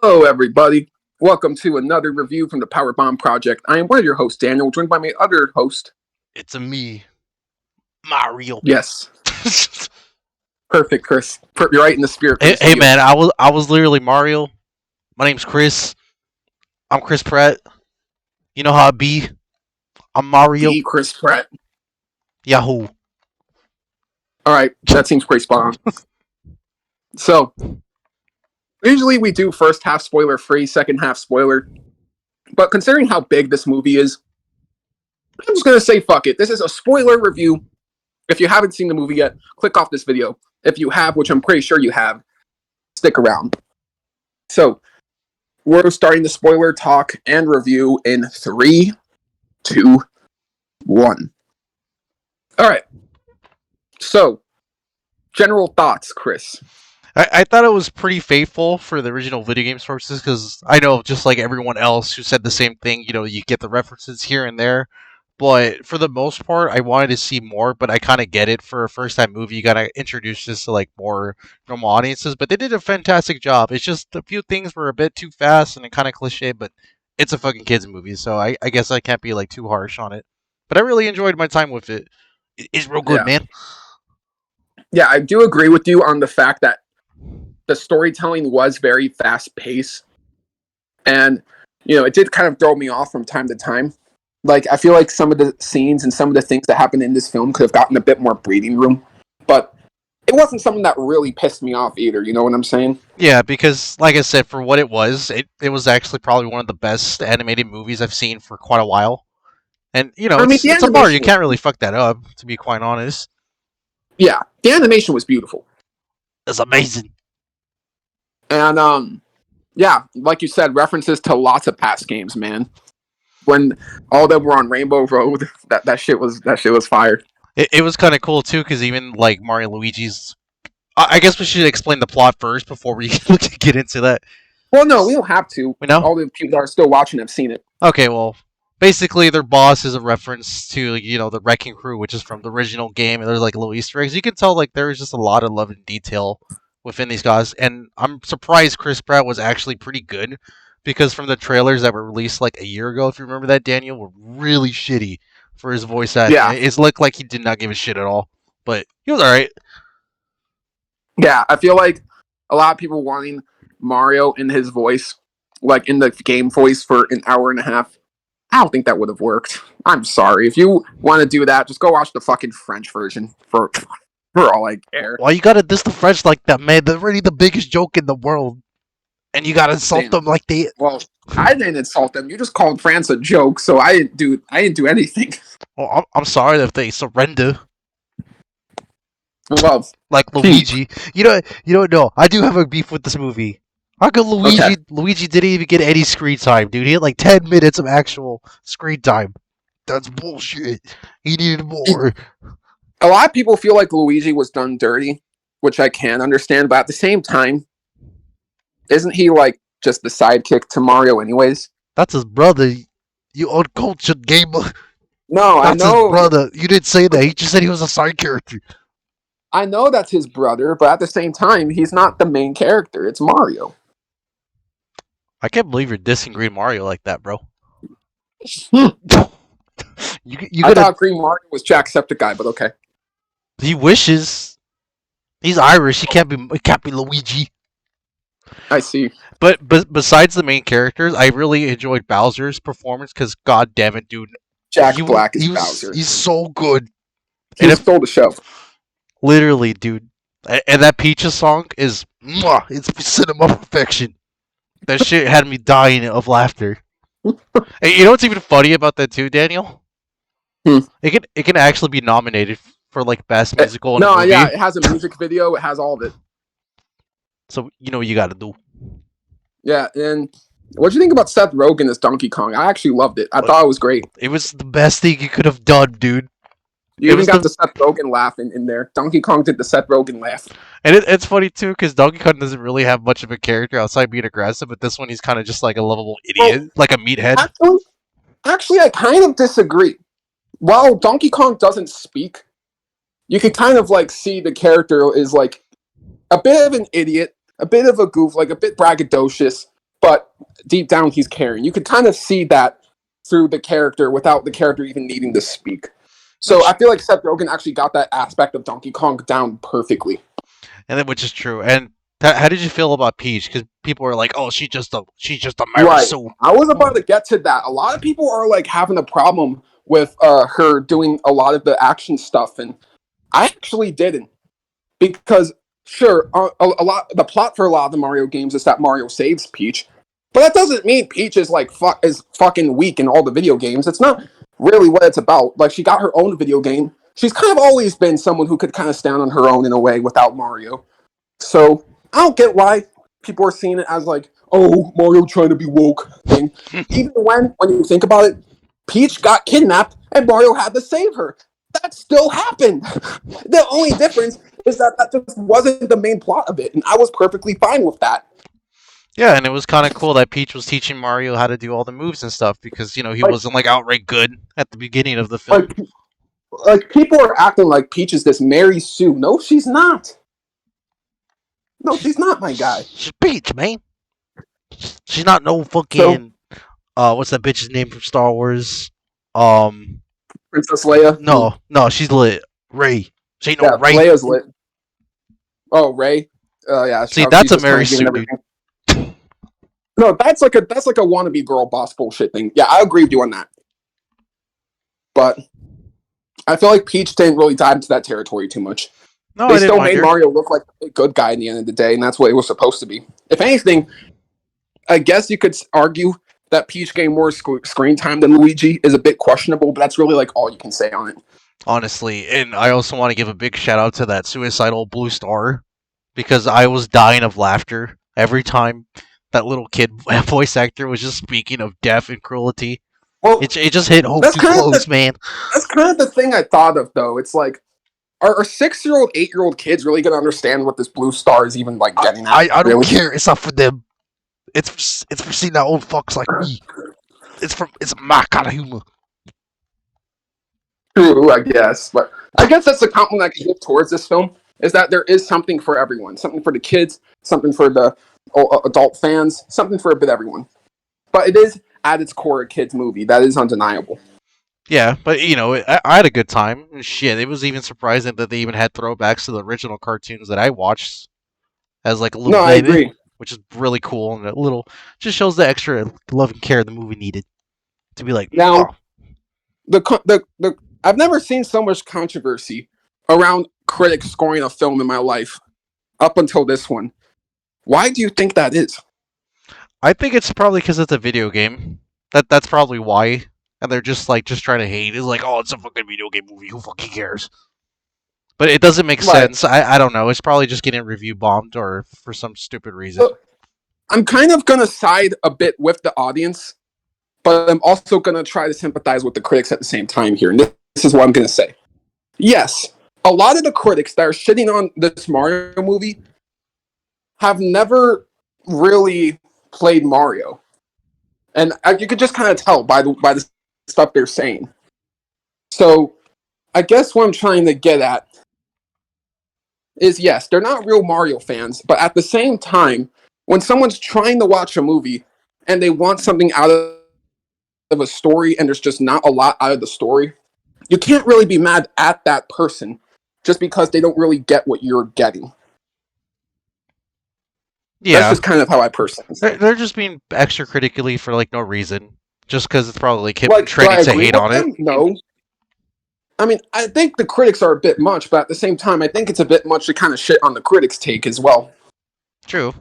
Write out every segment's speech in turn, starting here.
Hello, everybody. Welcome to another review from the Power Bomb Project. I am one of your hosts, Daniel, joined by my other host. It's a me, Mario. Yes, perfect, Chris. You're right in the spirit for Hey, this hey video. man, I was literally Mario. My name's Chris. I'm Chris Pratt. You know how I be. I'm Mario. The Chris Pratt. Yahoo. All right, that seems pretty spot on. So, usually we do first half spoiler free, second half spoiler. But considering how big this movie is, I'm just going to say fuck it. This is a spoiler review. If you haven't seen the movie yet, click off this video. If you have, which I'm pretty sure you have, stick around. So, we're starting the spoiler talk and review in 3, 2, 1. All right. So, general thoughts, Chris. I thought it was pretty faithful for the original video game sources because I know just like everyone else who said the same thing, you get the references here and there. But for the most part, I wanted to see more, but I kind of get it for a first time movie. You got to introduce this to like more normal audiences, but they did a fantastic job. It's just a few things were a bit too fast and kind of cliche, but it's a fucking kids movie, so I guess I can't be like too harsh on it. But I really enjoyed my time with it. It's real good, Yeah. man. Yeah, I do agree with you on the fact that the storytelling was very fast paced. And, it did kind of throw me off from time to time. Like, I feel like some of the scenes and some of the things that happened in this film could have gotten a bit more breathing room. But it wasn't something that really pissed me off either, you know what I'm saying? Yeah, because like I said, for what it was actually probably one of the best animated movies I've seen for quite a while. And I mean, the it's a Mario. You animation was, can't really fuck that up, to be quite honest. yeah, the animation was beautiful. It's amazing. And, yeah, like you said, references to lots of past games, man. When all of them were on Rainbow Road, that shit was fire. It was kind of cool too, because even like Mario and Luigi's. I guess we should explain the plot first before we get into that. Well, no, we don't have to. We know? All the people that are still watching have seen it. Okay, well, basically their boss is a reference to the Wrecking Crew, which is from the original game, and there's like little Easter eggs. You can tell like there's just a lot of love and detail within these guys, and I'm surprised Chris Pratt was actually pretty good because from the trailers that were released like a year ago, if you remember that, Daniel, were really shitty for his voice acting. Yeah. It looked like he did not give a shit at all, but he was all right. Yeah, I feel like a lot of people wanting Mario in his voice, like in the game voice for an hour and a half. I don't think that would have worked. I'm sorry. If you want to do that, just go watch the fucking French version for all I care. Why you gotta diss the French like that, man? They're already the biggest joke in the world, and you gotta insult them like they. Well, I didn't insult them. You just called France a joke, so I didn't do anything. Well, I'm sorry if they surrender. Well, like Luigi. You don't know. I do have a beef with this movie. How come Luigi didn't even get any screen time, dude? He had like 10 minutes of actual screen time. That's bullshit. He needed more. A lot of people feel like Luigi was done dirty, which I can understand, but at the same time, isn't he like just the sidekick to Mario anyways? That's his brother. You uncultured gamer. No, That's I know. his brother. You didn't say that. He just said he was a side character. I know that's his brother, but at the same time, he's not the main character. It's Mario. I can't believe you're dissing Green Mario like that, bro. I thought Green Mario was Jacksepticeye, but okay. He wishes. He's Irish. He can't be Luigi. I see. But besides the main characters, I really enjoyed Bowser's performance because, god damn it, dude, Jack Black is Bowser. He's so good. He stole the show. Literally, dude. And that Peaches song is, it's cinema perfection. That shit had me dying of laughter. And you know what's even funny about that too, Daniel? It can actually be nominated for like best musical in a movie. Yeah, it has a music video. It has all of it. So you know what you got to do. Yeah, and what do you think about Seth Rogen as Donkey Kong? I actually loved it. I thought it was great. It was the best thing you could have done, dude. You even got the Seth Rogen laugh in there. Donkey Kong did the Seth Rogen laugh. And it's funny too because Donkey Kong doesn't really have much of a character outside being aggressive, but this one he's kind of just like a lovable idiot, like a meathead. Actually, I kind of disagree. While Donkey Kong doesn't speak, you can kind of like see the character is like a bit of an idiot, a bit of a goof, like a bit braggadocious, but deep down he's caring. You could kind of see that through the character without the character even needing to speak. So I feel like Seth Rogen actually got that aspect of Donkey Kong down perfectly. And then, which is true. And how did you feel about Peach? Because people were like, "Oh, she's just a Marisol." Right. I was about to get to that. A lot of people are like having a problem with her doing a lot of the action stuff, and I actually didn't, because sure, a lot the plot for a lot of the Mario games is that Mario saves Peach, but that doesn't mean Peach is like is fucking weak in all the video games. It's not really what it's about. Like, she got her own video game. She's kind of always been someone who could kind of stand on her own in a way without Mario. So I don't get why people are seeing it as like, oh, Mario trying to be woke thing. Even when you think about it, Peach got kidnapped and Mario had to save her. That still happened. The only difference is that just wasn't the main plot of it, and I was perfectly fine with that. Yeah, and it was kind of cool that Peach was teaching Mario how to do all the moves and stuff because he wasn't like outright good at the beginning of the film. Like people are acting like Peach is this Mary Sue. No, she's not. No, she's not, my guy. She's Peach, man. She's not no fucking. What's that bitch's name from Star Wars? Princess Leia. No, she's lit. Rey. She ain't no Rey. Leia's lit. Oh, Rey. Yeah. See, that's a Mary Sue, dude. No, that's like a wannabe girl boss bullshit thing. Yeah, I agree with you on that. But I feel like Peach didn't really dive into that territory too much. No, they still made Mario look like a good guy in the end of the day, and that's what it was supposed to be. If anything, I guess you could argue that Peach getting more screen time than Luigi is a bit questionable, but that's really like all you can say on it. Honestly, and I also want to give a big shout out to that suicidal Blue Star, because I was dying of laughter every time that little kid voice actor was just speaking of death and cruelty. Well, it just hit home too close, man. That's kind of the thing I thought of, though. It's like, are 6-year-old, 8-year-old kids really going to understand what this Blue Star is even like getting at? I don't care. It's not for them. It's for seeing that old fucks like me. It's my kind of humor. True, I guess, but I guess that's the compliment I can give towards this film, is that there is something for everyone, something for the kids, something for the adult fans, something for a bit everyone. But it is at its core a kids movie. That is undeniable. Yeah, but I had a good time. Shit, it was even surprising that they even had throwbacks to the original cartoons that I watched as like a little baby. I agree. Which is really cool, and a little just shows the extra love and care the movie needed to be like. Now, the I've never seen so much controversy around critics scoring a film in my life up until this one. Why do you think that is? I think it's probably because it's a video game. That's probably why, and they're just trying to hate. It's like, oh, it's a fucking video game movie. Who fucking cares? But it doesn't make sense. I don't know. It's probably just getting review bombed or for some stupid reason. So, I'm kind of going to side a bit with the audience, but I'm also going to try to sympathize with the critics at the same time here. And this is what I'm going to say. Yes, a lot of the critics that are shitting on this Mario movie have never really played Mario. And you could just kind of tell by the stuff they're saying. So I guess what I'm trying to get at is, yes, they're not real Mario fans, but at the same time, when someone's trying to watch a movie and they want something out of a story and there's just not a lot out of the story, you can't really be mad at that person just because they don't really get what you're getting. Yeah. That's just kind of how I personally say. They're just being extra critically for like no reason. Just because it's probably like training to hate on it. No. I mean, I think the critics are a bit much, but at the same time, I think it's a bit much to kind of shit on the critics' take as well. True.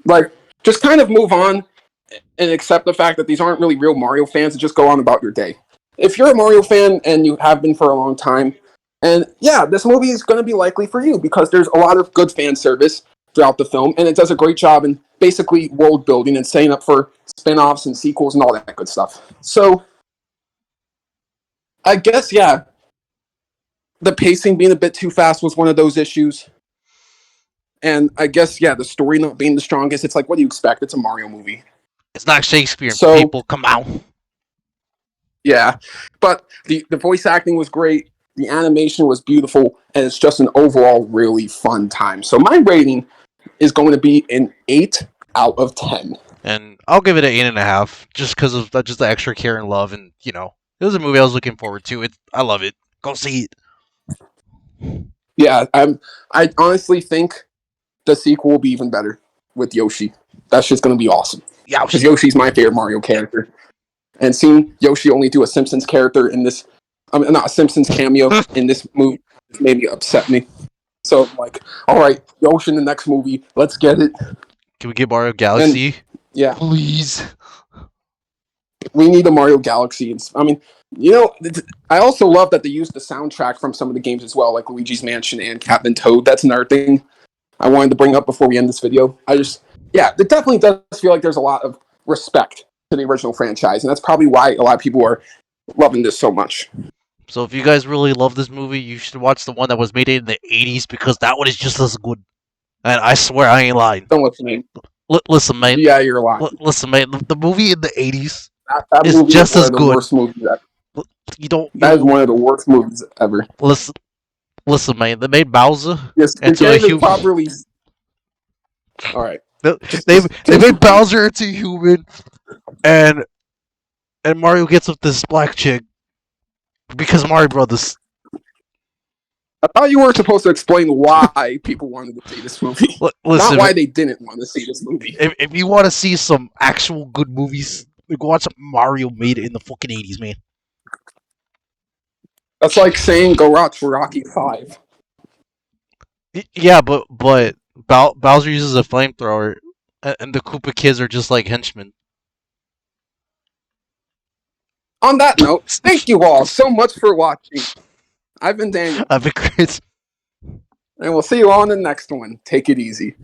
Like, just kind of move on and accept the fact that these aren't really real Mario fans and just go on about your day. If you're a Mario fan and you have been for a long time, and yeah, this movie is going to be likely for you because there's a lot of good fan service throughout the film, and it does a great job in basically world building and setting up for spin-offs and sequels and all that good stuff. So I guess, yeah, the pacing being a bit too fast was one of those issues. And I guess, yeah, the story not being the strongest. It's like, what do you expect? It's a Mario movie. It's not Shakespeare. So, people, come on. Yeah, but the voice acting was great. The animation was beautiful. And it's just an overall really fun time. So my rating is going to be an 8 out of 10. And I'll give it an 8.5, just because of just the extra care and love, and it was a movie I was looking forward to. I love it. Go see it. Yeah, I honestly think the sequel will be even better with Yoshi. That's just going to be awesome. Yeah, because Yoshi's my favorite Mario character, and seeing Yoshi only do a Simpsons character in this, not a Simpsons cameo in this movie, made me upset me. So I'm like, all right, Yoshi in the next movie, let's get it. Can we get Mario Galaxy? And, yeah, please. We need a Mario Galaxy. I mean, I also love that they used the soundtrack from some of the games as well, like Luigi's Mansion and Captain Toad. That's another thing I wanted to bring up before we end this video. It definitely does feel like there's a lot of respect to the original franchise, and that's probably why a lot of people are loving this so much. So if you guys really love this movie, you should watch the one that was made in the 80s, because that one is just as good. And I swear I ain't lying. Don't listen, man. Listen, man. Yeah, you're lying. Listen, man. The movie in the 80s that is movie just is as good. Worst movie ever. That is one of the worst movies ever. Listen, man. They made Bowser into a human. Properly. All right. They made Bowser into a human, and Mario gets with this black chick because Mario Brothers. I thought you were supposed to explain why people wanted to see this movie. Listen, not why they didn't want to see this movie. If you want to see some actual good movies, go watch Mario made it in the fucking 80s, man. That's like saying go watch Rocky 5. Yeah, but Bowser uses a flamethrower, and the Koopa kids are just like henchmen. On that note, thank you all so much for watching. I've been Daniel. I've been Chris. And we'll see you all in the next one. Take it easy.